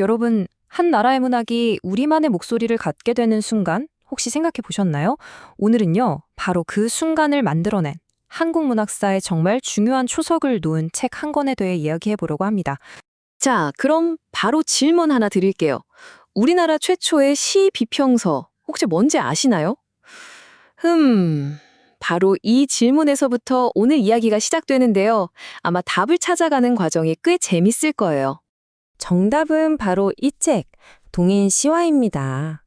여러분, 한 나라의 문학이 우리만의 목소리를 갖게 되는 순간 혹시 생각해 보셨나요? 오늘은요, 바로 그 순간을 만들어낸 한국 문학사에 정말 중요한 초석을 놓은 책 한 권에 대해 이야기해 보려고 합니다. 자, 그럼 바로 질문 하나 드릴게요. 우리나라 최초의 시 비평서 혹시 뭔지 아시나요? 바로 이 질문에서부터 오늘 이야기가 시작되는데요. 아마 답을 찾아가는 과정이 꽤 재밌을 거예요. 정답은 바로 이 책, 동인 시화입니다.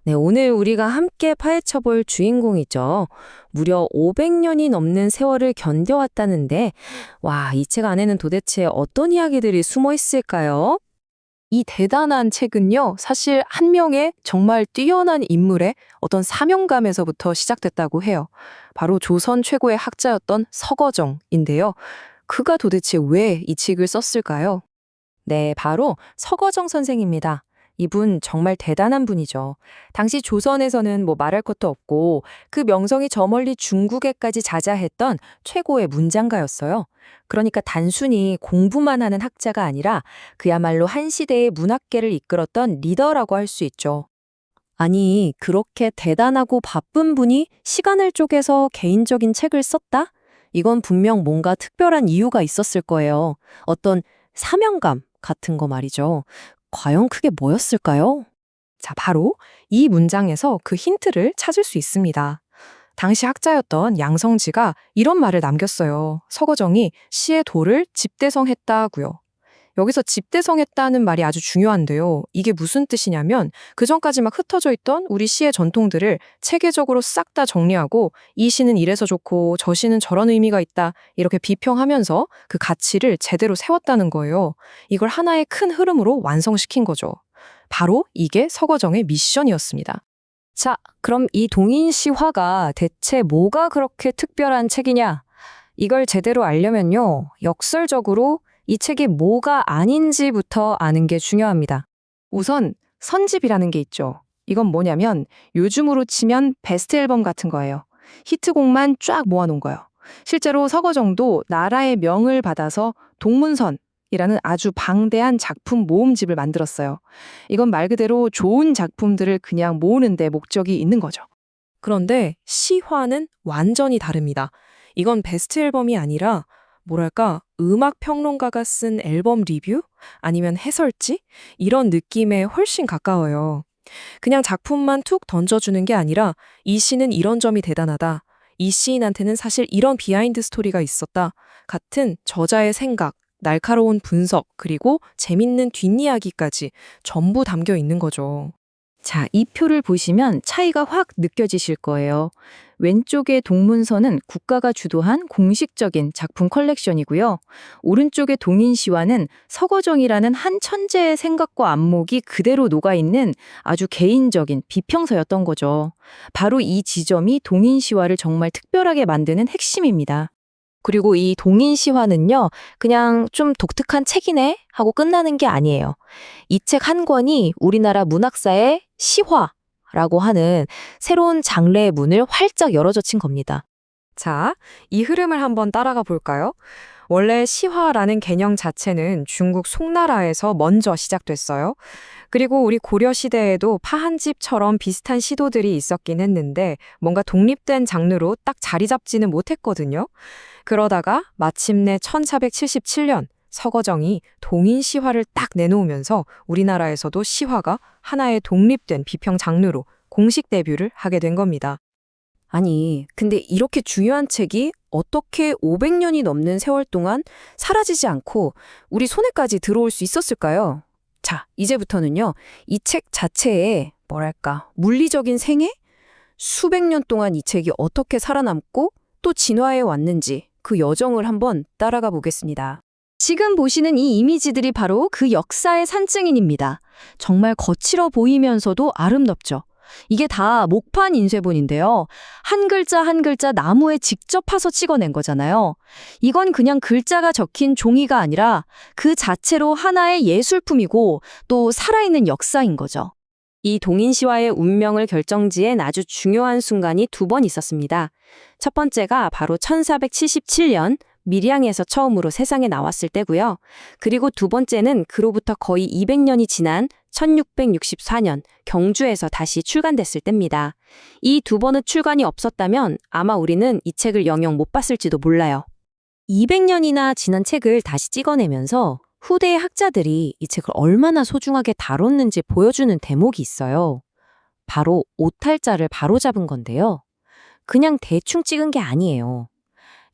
네, 오늘 우리가 함께 파헤쳐볼 주인공이죠. 무려 500년이 넘는 세월을 견뎌왔다는데, 와, 이 책 안에는 도대체 어떤 이야기들이 숨어 있을까요? 이 대단한 책은요, 사실 한 명의 정말 뛰어난 인물의 어떤 사명감에서부터 시작됐다고 해요. 바로 조선 최고의 학자였던 서거정인데요. 그가 도대체 왜 이 책을 썼을까요? 네, 바로 서거정 선생입니다. 이분 정말 대단한 분이죠. 당시 조선에서는 말할 것도 없고 그 명성이 저 멀리 중국에까지 자자했던 최고의 문장가였어요. 그러니까 단순히 공부만 하는 학자가 아니라 그야말로 한 시대의 문학계를 이끌었던 리더라고 할 수 있죠. 아니, 그렇게 대단하고 바쁜 분이 시간을 쪼개서 개인적인 책을 썼다? 이건 분명 뭔가 특별한 이유가 있었을 거예요. 어떤 사명감 같은 거 말이죠. 과연 그게 뭐였을까요? 자, 바로 이 문장에서 그 힌트를 찾을 수 있습니다. 당시 학자였던 양성지가 이런 말을 남겼어요. 서거정이 시의 도를 집대성했다고요. 여기서 집대성했다는 말이 아주 중요한데요. 이게 무슨 뜻이냐면 그전까지 막 흩어져 있던 우리 시의 전통들을 체계적으로 싹 다 정리하고 이 시는 이래서 좋고 저 시는 저런 의미가 있다 이렇게 비평하면서 그 가치를 제대로 세웠다는 거예요. 이걸 하나의 큰 흐름으로 완성시킨 거죠. 바로 이게 서거정의 미션이었습니다. 자, 그럼 이 동인 시화가 대체 뭐가 그렇게 특별한 책이냐? 이걸 제대로 알려면요, 역설적으로 이 책이 뭐가 아닌지부터 아는 게 중요합니다. 우선 선집이라는 게 있죠. 이건 뭐냐면 요즘으로 치면 베스트 앨범 같은 거예요. 히트곡만 쫙 모아놓은 거예요. 실제로 서거정도 나라의 명을 받아서 동문선이라는 아주 방대한 작품 모음집을 만들었어요. 이건 말 그대로 좋은 작품들을 그냥 모으는 데 목적이 있는 거죠. 그런데 시화는 완전히 다릅니다. 이건 베스트 앨범이 아니라 뭐랄까, 음악 평론가가 쓴 앨범 리뷰? 아니면 해설지? 이런 느낌에 훨씬 가까워요. 그냥 작품만 툭 던져주는 게 아니라 이 시는 이런 점이 대단하다. 이 시인한테는 사실 이런 비하인드 스토리가 있었다. 같은 저자의 생각, 날카로운 분석, 그리고 재밌는 뒷이야기까지 전부 담겨 있는 거죠. 자, 이 표를 보시면 차이가 확 느껴지실 거예요. 왼쪽의 동문서는 국가가 주도한 공식적인 작품 컬렉션이고요. 오른쪽의 동인시화는 서거정이라는 한 천재의 생각과 안목이 그대로 녹아있는 아주 개인적인 비평서였던 거죠. 바로 이 지점이 동인시화를 정말 특별하게 만드는 핵심입니다. 그리고 이 동인시화는요, 그냥 좀 독특한 책이네 하고 끝나는 게 아니에요. 이 책 한 권이 우리나라 문학사의 시화라고 하는 새로운 장르의 문을 활짝 열어젖힌 겁니다. 자, 이 흐름을 한번 따라가 볼까요? 원래 시화라는 개념 자체는 중국 송나라에서 먼저 시작됐어요. 그리고 우리 고려 시대에도 파한집처럼 비슷한 시도들이 있었긴 했는데 뭔가 독립된 장르로 딱 자리 잡지는 못했거든요. 그러다가 마침내 1477년 서거정이 동인 시화를 딱 내놓으면서 우리나라에서도 시화가 하나의 독립된 비평 장르로 공식 데뷔를 하게 된 겁니다. 아니, 근데 이렇게 중요한 책이 어떻게 500년이 넘는 세월 동안 사라지지 않고 우리 손에까지 들어올 수 있었을까요? 자, 이제부터는요, 이 책 자체에 뭐랄까, 물리적인 생애? 수백 년 동안 이 책이 어떻게 살아남고 또 진화해 왔는지 그 여정을 한번 따라가 보겠습니다. 지금 보시는 이 이미지들이 바로 그 역사의 산증인입니다. 정말 거칠어 보이면서도 아름답죠. 이게 다 목판 인쇄본인데요. 한 글자 한 글자 나무에 직접 파서 찍어낸 거잖아요. 이건 그냥 글자가 적힌 종이가 아니라 그 자체로 하나의 예술품이고 또 살아있는 역사인 거죠. 이 동인시화의 운명을 결정지은 아주 중요한 순간이 두 번 있었습니다. 첫 번째가 바로 1477년 밀양에서 처음으로 세상에 나왔을 때고요. 그리고 두 번째는 그로부터 거의 200년이 지난 1664년 경주에서 다시 출간됐을 때입니다. 이 두 번의 출간이 없었다면 아마 우리는 이 책을 영영 못 봤을지도 몰라요. 200년이나 지난 책을 다시 찍어내면서 후대의 학자들이 이 책을 얼마나 소중하게 다뤘는지 보여주는 대목이 있어요. 바로 오탈자를 바로잡은 건데요. 그냥 대충 찍은 게 아니에요.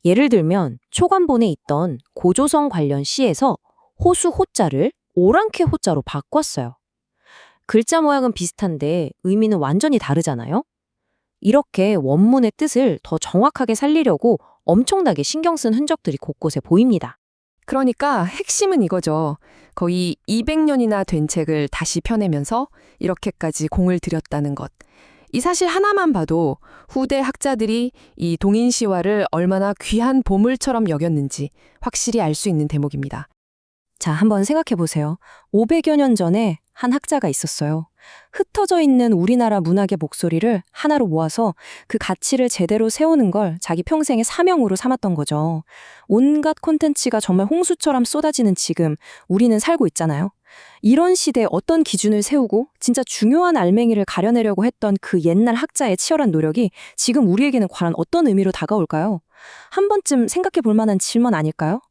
예를 들면 초간본에 있던 고조선 관련 시에서 호수 호자를 오랑캐 호자로 바꿨어요. 글자 모양은 비슷한데 의미는 완전히 다르잖아요? 이렇게 원문의 뜻을 더 정확하게 살리려고 엄청나게 신경 쓴 흔적들이 곳곳에 보입니다. 그러니까 핵심은 이거죠. 거의 200년이나 된 책을 다시 펴내면서 이렇게까지 공을 들였다는 것. 이 사실 하나만 봐도 후대 학자들이 이 동인시화를 얼마나 귀한 보물처럼 여겼는지 확실히 알 수 있는 대목입니다. 자, 한번 생각해 보세요. 500여 년 전에 한 학자가 있었어요. 흩어져 있는 우리나라 문학의 목소리를 하나로 모아서 그 가치를 제대로 세우는 걸 자기 평생의 사명으로 삼았던 거죠. 온갖 콘텐츠가 정말 홍수처럼 쏟아지는 지금 우리는 살고 있잖아요. 이런 시대에 어떤 기준을 세우고 진짜 중요한 알맹이를 가려내려고 했던 그 옛날 학자의 치열한 노력이 지금 우리에게는 과연 어떤 의미로 다가올까요? 한 번쯤 생각해 볼 만한 질문 아닐까요?